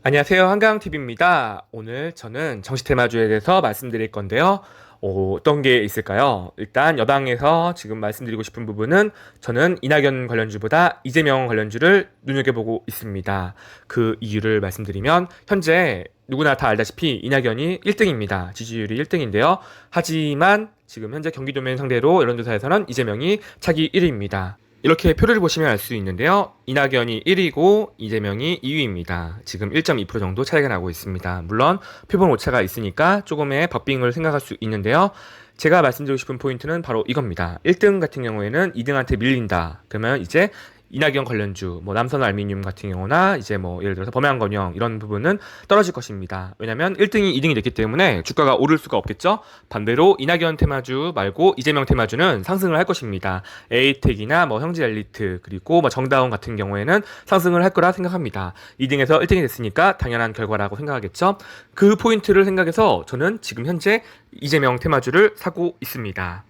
안녕하세요. 한강TV입니다. 오늘 저는 정시테마주에 대해서 말씀드릴 건데요. 어떤 게 있을까요? 일단 여당에서 지금 말씀드리고 싶은 부분은 저는 이낙연 관련주보다 이재명 관련주를 눈여겨보고 있습니다. 그 이유를 말씀드리면 현재 누구나 다 알다시피 이낙연이 1등입니다. 지지율이 1등인데요. 하지만 지금 현재 경기도민 상대로 여론조사에서는 이재명이 차기 1위입니다. 이렇게 표를 보시면 알 수 있는데요. 이낙연이 1위고 이재명이 2위입니다. 지금 1.2% 정도 차이가 나고 있습니다. 물론 표본 오차가 있으니까 조금의 박빙을 생각할 수 있는데요. 제가 말씀드리고 싶은 포인트는 바로 이겁니다. 1등 같은 경우에는 2등한테 밀린다. 그러면 이제 이낙연 관련주, 남선 알미늄 같은 경우나 이제 예를 들어서 범양건영 이런 부분은 떨어질 것입니다. 왜냐면 1등이 2등이 됐기 때문에 주가가 오를 수가 없겠죠. 반대로 이낙연 테마주 말고 이재명 테마주는 상승을 할 것입니다. 에이텍이나 형제엘리트 그리고 정다운 같은 경우에는 상승을 할 거라 생각합니다. 2등에서 1등이 됐으니까 당연한 결과라고 생각하겠죠. 그 포인트를 생각해서 저는 지금 현재 이재명 테마주를 사고 있습니다.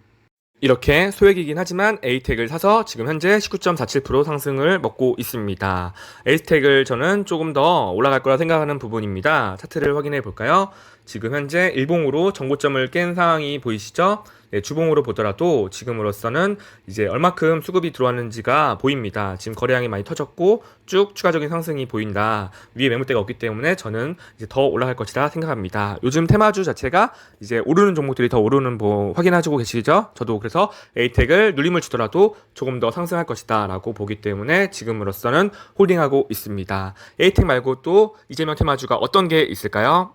이렇게 소액이긴 하지만 에이텍을 사서 지금 현재 19.47% 상승을 먹고 있습니다. 에이텍을 저는 조금 더 올라갈 거라 생각하는 부분입니다. 차트를 확인해 볼까요? 지금 현재 일봉으로 정고점을 깬 상황이 보이시죠? 네, 주봉으로 보더라도 지금으로서는 이제 얼마큼 수급이 들어왔는지가 보입니다. 지금 거래량이 많이 터졌고 쭉 추가적인 상승이 보인다. 위에 매물대가 없기 때문에 저는 이제 더 올라갈 것이다 생각합니다. 요즘 테마주 자체가 이제 오르는 종목들이 더 오르는 확인하시고 계시죠? 저도 그래서 에이텍을 눌림을 주더라도 조금 더 상승할 것이다 라고 보기 때문에 지금으로서는 홀딩하고 있습니다. 에이텍 말고 또 이재명 테마주가 어떤 게 있을까요?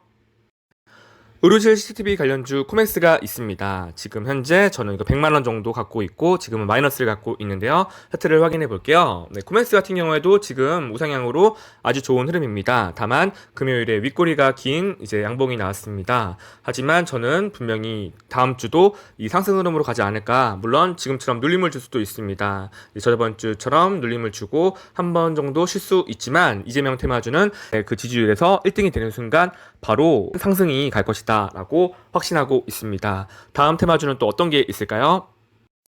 의료실 CCTV 관련주 코맥스가 있습니다. 지금 현재 저는 이거 100만원 정도 갖고 있고 지금은 마이너스를 갖고 있는데요. 차트를 확인해 볼게요. 네, 코맥스 같은 경우에도 지금 우상향으로 아주 좋은 흐름입니다. 다만 금요일에 윗꼬리가 긴 이제 양봉이 나왔습니다. 하지만 저는 분명히 다음 주도 이 상승 흐름으로 가지 않을까. 물론 지금처럼 눌림을 줄 수도 있습니다. 저번 주처럼 눌림을 주고 한 번 정도 쉴 수 있지만 이재명 테마주는 그 지지율에서 1등이 되는 순간 바로 상승이 갈 것이다 라고 확신하고 있습니다. 다음 테마주는 또 어떤 게 있을까요?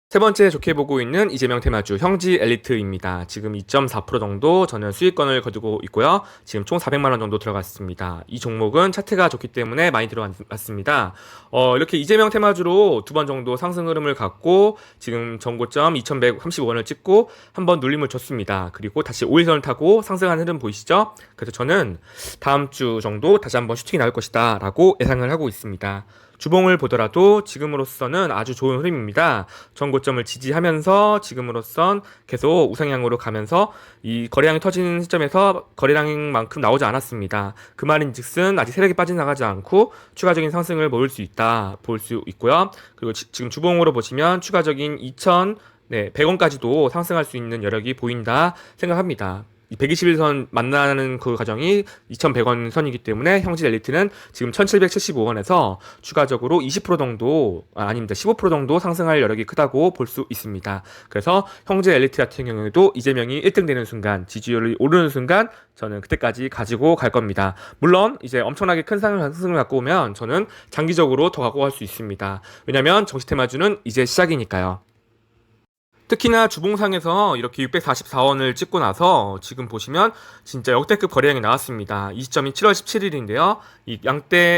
세 번째 좋게 보고 있는 이재명 테마주 형지 엘리트입니다. 지금 2.4% 정도 저는 수익권을 거두고 있고요. 지금 총 400만원 정도 들어갔습니다. 이 종목은 차트가 좋기 때문에 많이 들어갔습니다. 이렇게 이재명 테마주로 두 번 정도 상승 흐름을 갖고 지금 전고점 2135원을 찍고 한번 눌림을 줬습니다. 그리고 다시 5일선을 타고 상승한 흐름 보이시죠? 그래서 저는 다음 주 정도 다시 한번 슈팅이 나올 것이다 라고 예상을 하고 있습니다. 주봉을 보더라도 지금으로서는 아주 좋은 흐름입니다. 전고점을 지지하면서 지금으로선 계속 우상향으로 가면서 이 거래량이 터지는 시점에서 거래량만큼 나오지 않았습니다. 그 말인즉슨 아직 세력이 빠져나가지 않고 추가적인 상승을 보일 수 있다 볼 수 있고요. 그리고 지금 주봉으로 보시면 추가적인 100원까지도 상승할 수 있는 여력이 보인다 생각합니다. 121선 만나는 그 과정이 2,100원 선이기 때문에 형질 엘리트는 지금 1,775원에서 추가적으로 20% 정도, 아닙니다. 15% 정도 상승할 여력이 크다고 볼 수 있습니다. 그래서 형질 엘리트 같은 경우에도 이재명이 1등 되는 순간, 지지율이 오르는 순간 저는 그때까지 가지고 갈 겁니다. 물론 이제 엄청나게 큰 상승을 갖고 오면 저는 장기적으로 더 갖고 갈 수 있습니다. 왜냐면 정시테마주는 이제 시작이니까요. 특히나 주봉상에서 이렇게 644원을 찍고 나서 지금 보시면 진짜 역대급 거래량이 나왔습니다. 이 시점이 7월 17일인데요. 이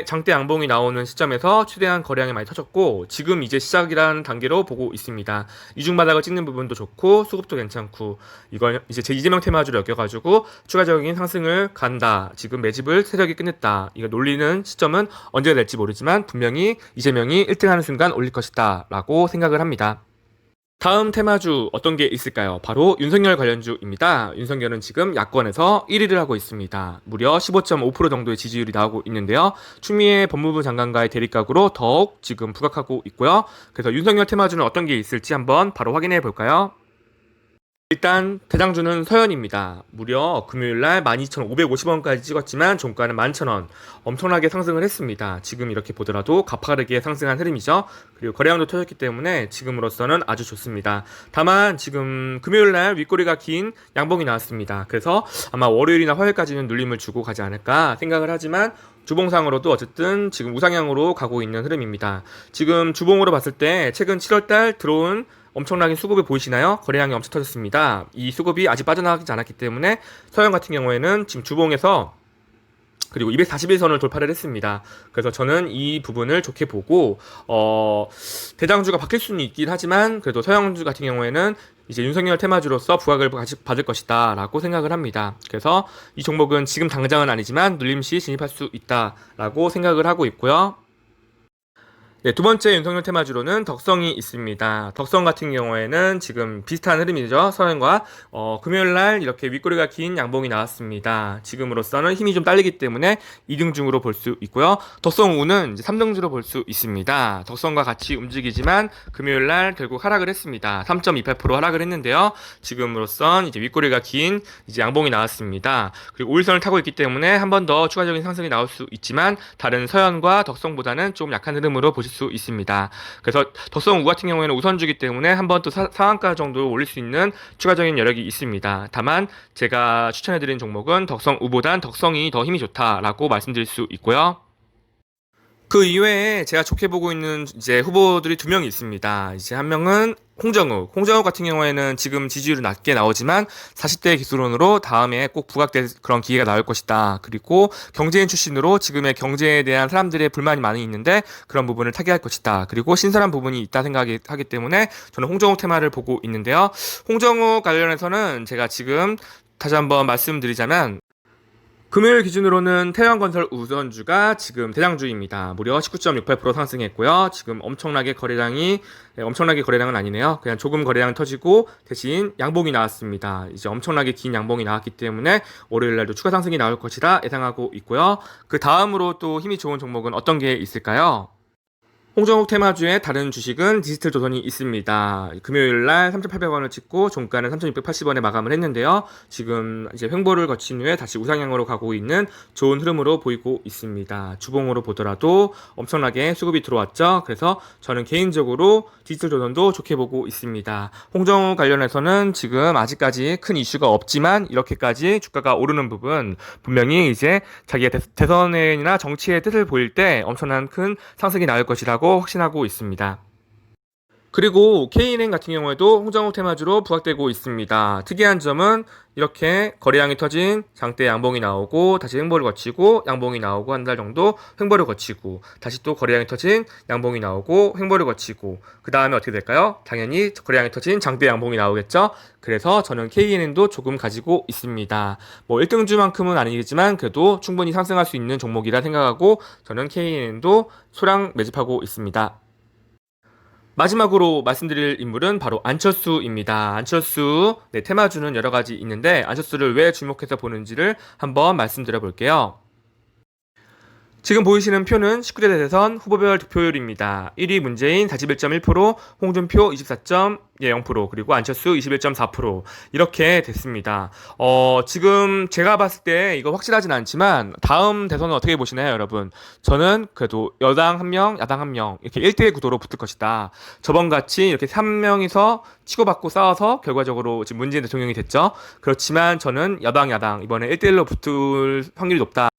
장대 양봉이 나오는 시점에서 최대한 거래량이 많이 터졌고 지금 이제 시작이라는 단계로 보고 있습니다. 이중바닥을 찍는 부분도 좋고 수급도 괜찮고 이걸 이제 제 이재명 테마주를 엮여가지고 추가적인 상승을 간다. 지금 매집을 세력이 끝냈다. 이거 놀리는 시점은 언제 될지 모르지만 분명히 이재명이 1등하는 순간 올릴 것이다 라고 생각을 합니다. 다음 테마주 어떤 게 있을까요? 바로 윤석열 관련주입니다. 윤석열은 지금 야권에서 1위를 하고 있습니다. 무려 15.5% 정도의 지지율이 나오고 있는데요. 추미애 법무부 장관과의 대립각으로 더욱 지금 부각하고 있고요. 그래서 윤석열 테마주는 어떤 게 있을지 한번 바로 확인해 볼까요? 일단 대장주는 서현입니다. 무려 금요일날 12,550원까지 찍었지만 종가는 11,000원 엄청나게 상승을 했습니다. 지금 이렇게 보더라도 가파르게 상승한 흐름이죠. 그리고 거래량도 터졌기 때문에 지금으로서는 아주 좋습니다. 다만 지금 금요일날 윗꼬리가 긴 양봉이 나왔습니다. 그래서 아마 월요일이나 화요일까지는 눌림을 주고 가지 않을까 생각을 하지만 주봉상으로도 어쨌든 지금 우상향으로 가고 있는 흐름입니다. 지금 주봉으로 봤을 때 최근 7월달 들어온 엄청나게 수급이 보이시나요? 거래량이 엄청 터졌습니다. 이 수급이 아직 빠져나가지 않았기 때문에 서현 같은 경우에는 지금 주봉에서 그리고 241선을 돌파를 했습니다. 그래서 저는 이 부분을 좋게 보고 대장주가 바뀔 수는 있긴 하지만 그래도 서양주 같은 경우에는 이제 윤석열 테마주로서 부각을 받을 것이다 라고 생각을 합니다. 그래서 이 종목은 지금 당장은 아니지만 눌림시 진입할 수 있다 라고 생각을 하고 있고요. 네, 두 번째 윤석열 테마주로는 덕성이 있습니다. 덕성 같은 경우에는 지금 비슷한 흐름이죠. 서현과 금요일날 이렇게 윗꼬리가 긴 양봉이 나왔습니다. 지금으로서는 힘이 좀 딸리기 때문에 2등중으로 볼 수 있고요. 덕성우는 이제 3등주로 볼 수 있습니다. 덕성과 같이 움직이지만 금요일날 결국 하락을 했습니다. 3.28% 하락을 했는데요. 지금으로선 이제 윗꼬리가 긴 이제 양봉이 나왔습니다. 그리고 5일선을 타고 있기 때문에 한 번 더 추가적인 상승이 나올 수 있지만 다른 서현과 덕성보다는 좀 약한 흐름으로 보실 수 있습니다. 그래서 덕성우 같은 경우에는 우선주기 때문에 한 번 또 상한가 정도 올릴 수 있는 추가적인 여력이 있습니다. 다만 제가 추천해드린 종목은 덕성우보단 덕성이 더 힘이 좋다라고 말씀드릴 수 있고요. 그 이외에 제가 좋게 보고 있는 이제 후보들이 두 명이 있습니다. 이제 한 명은 홍정욱 같은 경우에는 지금 지지율이 낮게 나오지만 40대 기술원으로 다음에 꼭 부각될 그런 기회가 나올 것이다. 그리고 경제인 출신으로 지금의 경제에 대한 사람들의 불만이 많이 있는데 그런 부분을 타개할 것이다. 그리고 신선한 부분이 있다 생각하기 때문에 저는 홍정욱 테마를 보고 있는데요. 홍정욱 관련해서는 제가 지금 다시 한번 말씀드리자면 금요일 기준으로는 태양건설 우선주가 지금 대장주입니다. 무려 19.68% 상승했고요. 지금 엄청나게 거래량은 아니네요. 그냥 조금 거래량 터지고 대신 양봉이 나왔습니다. 이제 엄청나게 긴 양봉이 나왔기 때문에 월요일날도 추가 상승이 나올 것이라 예상하고 있고요. 그 다음으로 또 힘이 좋은 종목은 어떤 게 있을까요? 홍정욱 테마주의 다른 주식은 디지털 조선이 있습니다. 금요일날 3,800원을 찍고 종가는 3,680원에 마감을 했는데요. 지금 이제 횡보를 거친 후에 다시 우상향으로 가고 있는 좋은 흐름으로 보이고 있습니다. 주봉으로 보더라도 엄청나게 수급이 들어왔죠. 그래서 저는 개인적으로 디지털 조선도 좋게 보고 있습니다. 홍정욱 관련해서는 지금 아직까지 큰 이슈가 없지만 이렇게까지 주가가 오르는 부분 분명히 이제 자기가 대선이나 정치의 뜻을 보일 때 엄청난 큰 상승이 나올 것이라고 확신하고 있습니다. 그리고 K은행 같은 경우에도 홍정욱 테마주로 부각되고 있습니다. 특이한 점은 이렇게 거래량이 터진 장대 양봉이 나오고 다시 횡보를 거치고 양봉이 나오고 한 달 정도 횡보를 거치고 다시 또 거래량이 터진 양봉이 나오고 횡보를 거치고 그 다음에 어떻게 될까요? 당연히 거래량이 터진 장대 양봉이 나오겠죠? 그래서 저는 K은행도 조금 가지고 있습니다. 뭐 1등주만큼은 아니겠지만 그래도 충분히 상승할 수 있는 종목이라 생각하고 저는 K은행도 소량 매집하고 있습니다. 마지막으로 말씀드릴 인물은 바로 안철수입니다. 안철수, 테마주는 여러 가지 있는데 안철수를 왜 주목해서 보는지를 한번 말씀드려 볼게요. 지금 보이시는 표는 19대 대선 후보별 득표율입니다. 1위 문재인 41.1%, 홍준표 24.0%, 그리고 안철수 21.4% 이렇게 됐습니다. 지금 제가 봤을 때 이거 확실하진 않지만 다음 대선은 어떻게 보시나요, 여러분? 저는 그래도 여당 한 명, 야당 한 명 이렇게 1대1 구도로 붙을 것이다. 저번같이 이렇게 3명이서 치고받고 싸워서 결과적으로 지금 문재인 대통령이 됐죠. 그렇지만 저는 여당, 야당 이번에 1대1로 붙을 확률이 높다.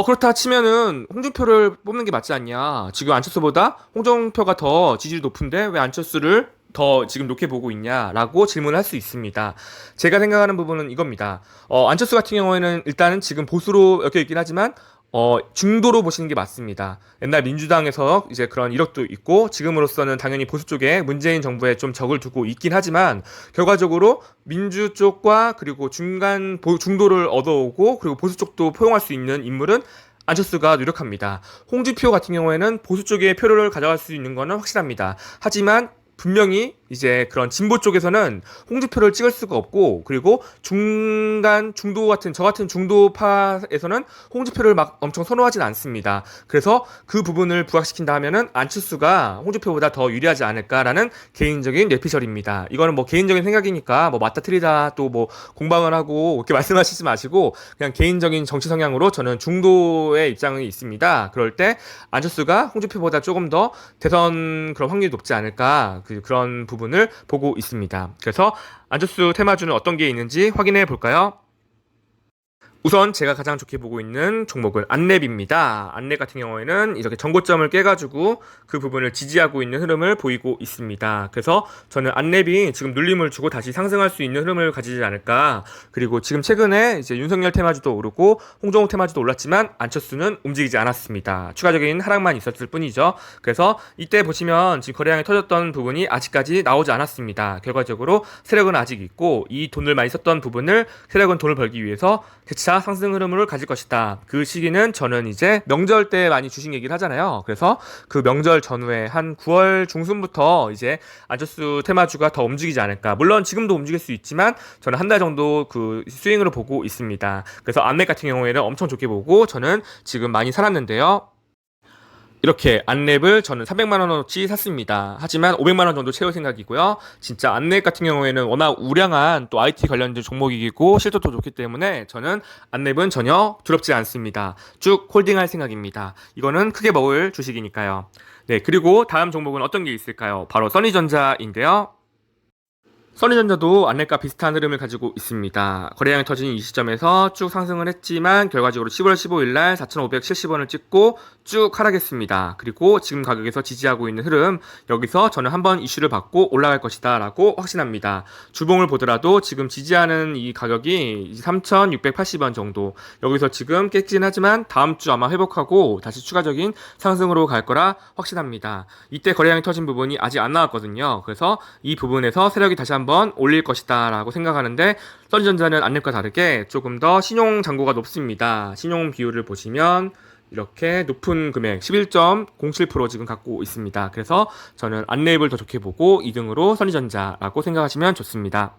그렇다 치면은 홍준표를 뽑는 게 맞지 않냐. 지금 안철수보다 홍준표가 더 지지율이 높은데 왜 안철수를 더 지금 높게 보고 있냐라고 질문을 할 수 있습니다. 제가 생각하는 부분은 이겁니다. 안철수 같은 경우에는 일단은 지금 보수로 엮여 있긴 하지만 중도로 보시는 게 맞습니다. 옛날 민주당에서 이제 그런 이력도 있고 지금으로서는 당연히 보수 쪽에 문재인 정부에 좀 적을 두고 있긴 하지만 결과적으로 민주 쪽과 그리고 중도를 얻어오고 그리고 보수 쪽도 포용할 수 있는 인물은 안철수가 노력합니다. 홍준표 같은 경우에는 보수 쪽에 표를 가져갈 수 있는 거는 확실합니다. 하지만 분명히 이제 그런 진보 쪽에서는 홍준표를 찍을 수가 없고 그리고 중도 같은 저 같은 중도파에서는 홍준표를 막 엄청 선호하진 않습니다. 그래서 그 부분을 부각시킨다 하면은 안철수가 홍준표보다 더 유리하지 않을까라는 개인적인 뇌피셜입니다. 이거는 뭐 개인적인 생각이니까 뭐 맞다 틀리다 또 뭐 공방을 하고 이렇게 말씀하시지 마시고 그냥 개인적인 정치 성향으로 저는 중도의 입장이 있습니다. 그럴 때 안철수가 홍준표보다 조금 더 대선 그런 확률이 높지 않을까 그런 부분을 보고 있습니다. 그래서 안철수 테마주는 어떤 게 있는지 확인해 볼까요? 우선 제가 가장 좋게 보고 있는 종목은 안랩입니다. 안랩 같은 경우에는 이렇게 전고점을 깨가지고 그 부분을 지지하고 있는 흐름을 보이고 있습니다. 그래서 저는 안랩이 지금 눌림을 주고 다시 상승할 수 있는 흐름을 가지지 않을까. 그리고 지금 최근에 이제 윤석열 테마주도 오르고 홍정욱 테마주도 올랐지만 안철수는 움직이지 않았습니다. 추가적인 하락만 있었을 뿐이죠. 그래서 이때 보시면 지금 거래량이 터졌던 부분이 아직까지 나오지 않았습니다. 결과적으로 세력은 아직 있고 이 돈을 많이 썼던 부분을 세력은 돈을 벌기 위해서 재차 상승 흐름을 가질 것이다. 그 시기는 저는 이제 명절 때 많이 주식 얘기를 하잖아요. 그래서 그 명절 전후에 한 9월 중순부터 이제 안철수 테마주가 더 움직이지 않을까. 물론 지금도 움직일 수 있지만 저는 한 달 정도 그 스윙으로 보고 있습니다. 그래서 안맥 같은 경우에는 엄청 좋게 보고 저는 지금 많이 살았는데요. 이렇게 안랩을 저는 300만원어치 샀습니다. 하지만 500만원 정도 채울 생각이고요. 진짜 안랩 같은 경우에는 워낙 우량한 또 IT 관련된 종목이고 실적도 좋기 때문에 저는 안랩은 전혀 두렵지 않습니다. 쭉 홀딩할 생각입니다. 이거는 크게 먹을 주식이니까요. 네, 그리고 다음 종목은 어떤 게 있을까요? 바로 써니전자인데요. 써니전자도 안랩과 비슷한 흐름을 가지고 있습니다. 거래량이 터진 이 시점에서 쭉 상승을 했지만 결과적으로 10월 15일 날 4,570원을 찍고 쭉 하락했습니다. 그리고 지금 가격에서 지지하고 있는 흐름, 여기서 저는 한번 이슈를 받고 올라갈 것이다 라고 확신합니다. 주봉을 보더라도 지금 지지하는 이 가격이 3,680원 정도, 여기서 지금 깨지긴 하지만 다음 주 아마 회복하고 다시 추가적인 상승으로 갈 거라 확신합니다. 이때 거래량이 터진 부분이 아직 안 나왔거든요. 그래서 이 부분에서 세력이 다시 한번 올릴 것이다 라고 생각하는데, 써니전자는 안랩과 다르게 조금 더 신용 잔고가 높습니다. 신용 비율을 보시면 이렇게 높은 금액 11.07% 지금 갖고 있습니다. 그래서 저는 안랩을 더 좋게 보고 2등으로 써니전자라고 생각하시면 좋습니다.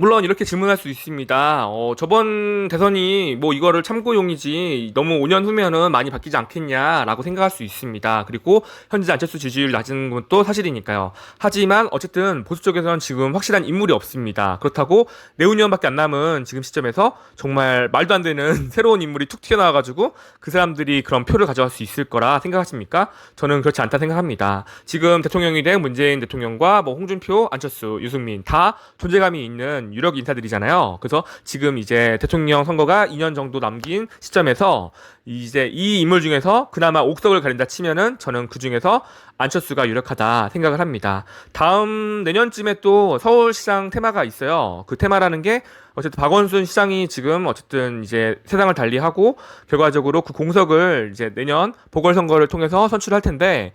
물론 이렇게 질문할 수 있습니다. 저번 대선이 뭐 이거를 참고용이지 너무 5년 후면은 많이 바뀌지 않겠냐라고 생각할 수 있습니다. 그리고 현재 안철수 지지율 낮은 것도 사실이니까요. 하지만 어쨌든 보수 쪽에서는 지금 확실한 인물이 없습니다. 그렇다고 내후년밖에 안 남은 지금 시점에서 정말 말도 안 되는 새로운 인물이 툭 튀어나와가지고 그 사람들이 그런 표를 가져갈 수 있을 거라 생각하십니까? 저는 그렇지 않다 생각합니다. 지금 대통령이 된 문재인 대통령과 뭐 홍준표, 안철수, 유승민 다 존재감이 있는 유력 인사들이잖아요. 그래서 지금 이제 대통령 선거가 2년 정도 남긴 시점에서 이제 이 인물 중에서 그나마 옥석을 가린다 치면은 저는 그 중에서 안철수가 유력하다 생각을 합니다. 다음 내년쯤에 또 서울시장 테마가 있어요. 그 테마라는 게 어쨌든 박원순 시장이 지금 어쨌든 이제 세상을 달리하고 결과적으로 그 공석을 이제 내년 보궐선거를 통해서 선출할 텐데,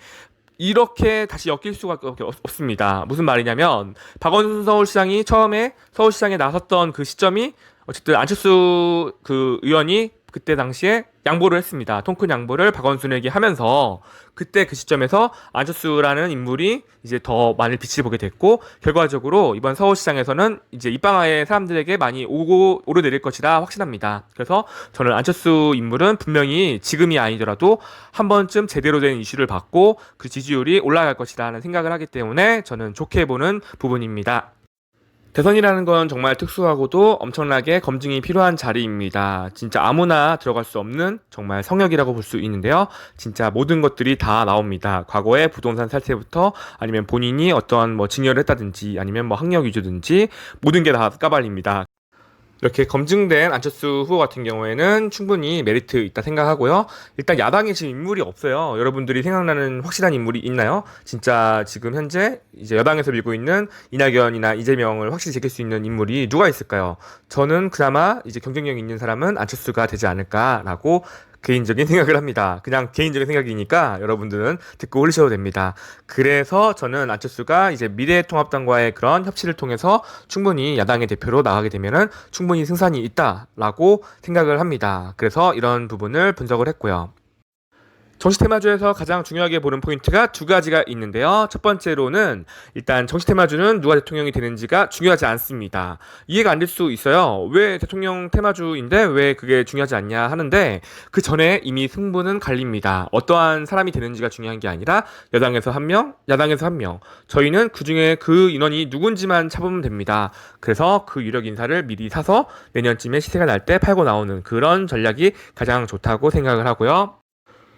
이렇게 다시 엮일 수가 없습니다. 무슨 말이냐면 박원순 서울시장이 처음에 서울시장에 나섰던 그 시점이 어쨌든 안철수 그 의원이 그때 당시에 양보를 했습니다. 통큰 양보를 박원순에게 하면서 그때 그 시점에서 안철수라는 인물이 이제 더 많은 빛을 보게 됐고, 결과적으로 이번 서울시장에서는 이제 입방아의 사람들에게 많이 오르내릴 것이라 확신합니다. 그래서 저는 안철수 인물은 분명히 지금이 아니더라도 한 번쯤 제대로 된 이슈를 받고 그 지지율이 올라갈 것이라는 생각을 하기 때문에 저는 좋게 보는 부분입니다. 대선이라는 건 정말 특수하고도 엄청나게 검증이 필요한 자리입니다. 진짜 아무나 들어갈 수 없는 정말 성역이라고 볼 수 있는데요. 진짜 모든 것들이 다 나옵니다. 과거의 부동산 사태부터 아니면 본인이 어떤 뭐 증여를 했다든지 아니면 뭐 학력 위조든지 모든 게 다 까발립니다. 이렇게 검증된 안철수 후보 같은 경우에는 충분히 메리트 있다 생각하고요. 일단 야당에 지금 인물이 없어요. 여러분들이 생각나는 확실한 인물이 있나요? 진짜 지금 현재 이제 여당에서 밀고 있는 이낙연이나 이재명을 확실히 제낄 수 있는 인물이 누가 있을까요? 저는 그나마 이제 경쟁력 있는 사람은 안철수가 되지 않을까라고 개인적인 생각을 합니다. 그냥 개인적인 생각이니까 여러분들은 듣고 올리셔도 됩니다. 그래서 저는 안철수가 이제 미래통합당과의 그런 협치를 통해서 충분히 야당의 대표로 나가게 되면은 충분히 승산이 있다라고 생각을 합니다. 그래서 이런 부분을 분석을 했고요. 정시테마주에서 가장 중요하게 보는 포인트가 두 가지가 있는데요. 첫 번째로는 일단 정시테마주는 누가 대통령이 되는지가 중요하지 않습니다. 이해가 안 될 수 있어요. 왜 대통령 테마주인데 왜 그게 중요하지 않냐 하는데, 그 전에 이미 승부는 갈립니다. 어떠한 사람이 되는지가 중요한 게 아니라 여당에서 한 명, 야당에서 한 명. 저희는 그 중에 그 인원이 누군지만 찾으면 됩니다. 그래서 그 유력 인사를 미리 사서 내년쯤에 시세가 날 때 팔고 나오는 그런 전략이 가장 좋다고 생각을 하고요.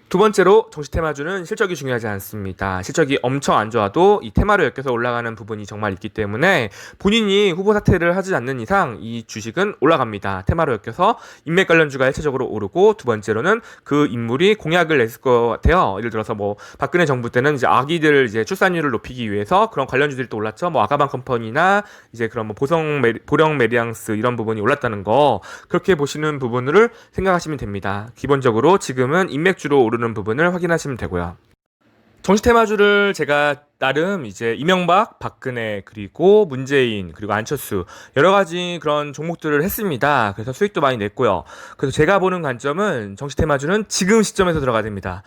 두 번째로 정시 테마주는 실적이 중요하지 않습니다. 실적이 엄청 안 좋아도 이 테마를 엮여서 올라가는 부분이 정말 있기 때문에 본인이 후보 사퇴를 하지 않는 이상 이 주식은 올라갑니다. 테마로 엮여서 인맥 관련주가 일차적으로 오르고, 두 번째로는 그 인물이 공약을 냈을 것 같아요. 예를 들어서 뭐 박근혜 정부 때는 이제 아기들 이제 출산율을 높이기 위해서 그런 관련주들이 또 올랐죠. 뭐 아가방 컴퍼니나 이제 그런 뭐 보령 메리앙스 이런 부분이 올랐다는 거, 그렇게 보시는 부분을 생각하시면 됩니다. 기본적으로 지금은 인맥주로 오르는 부분을 확인하시면 되고요. 정시 테마주를 제가 나름 이제 이명박, 박근혜, 그리고 문재인, 그리고 안철수 여러 가지 그런 종목들을 했습니다. 그래서 수익도 많이 냈고요. 그래서 제가 보는 관점은 정시 테마주는 지금 시점에서 들어가야 됩니다.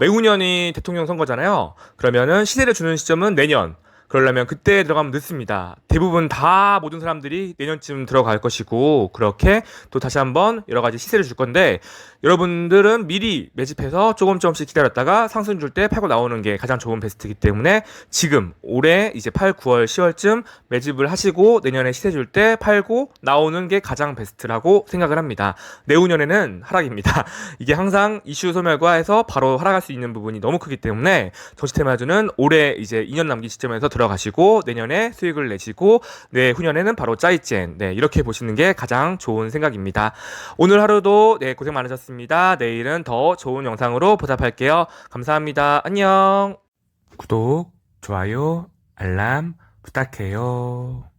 매후년이 대통령 선거잖아요. 그러면은 시세를 주는 시점은 내년. 그러려면 그때 들어가면 늦습니다. 대부분 다 모든 사람들이 내년쯤 들어갈 것이고, 그렇게 또 다시 한번 여러 가지 시세를 줄 건데, 여러분들은 미리 매집해서 조금씩 기다렸다가 상승 줄 때 팔고 나오는 게 가장 좋은 베스트이기 때문에 지금 올해 이제 8, 9월, 10월쯤 매집을 하시고 내년에 시세 줄 때 팔고 나오는 게 가장 베스트라고 생각을 합니다. 내후년에는 하락입니다. 이게 항상 이슈 소멸과해서 바로 하락할 수 있는 부분이 너무 크기 때문에 정시 테마주는 올해 이제 2년 남긴 시점에서 들어가시고 내년에 수익을 내시고 내후년에는 바로 짜이젠, 이렇게 보시는 게 가장 좋은 생각입니다. 오늘 하루도 고생 많으셨습니다. 내일은 더 좋은 영상으로 보답할게요. 감사합니다. 안녕. 구독, 좋아요, 알람 부탁해요.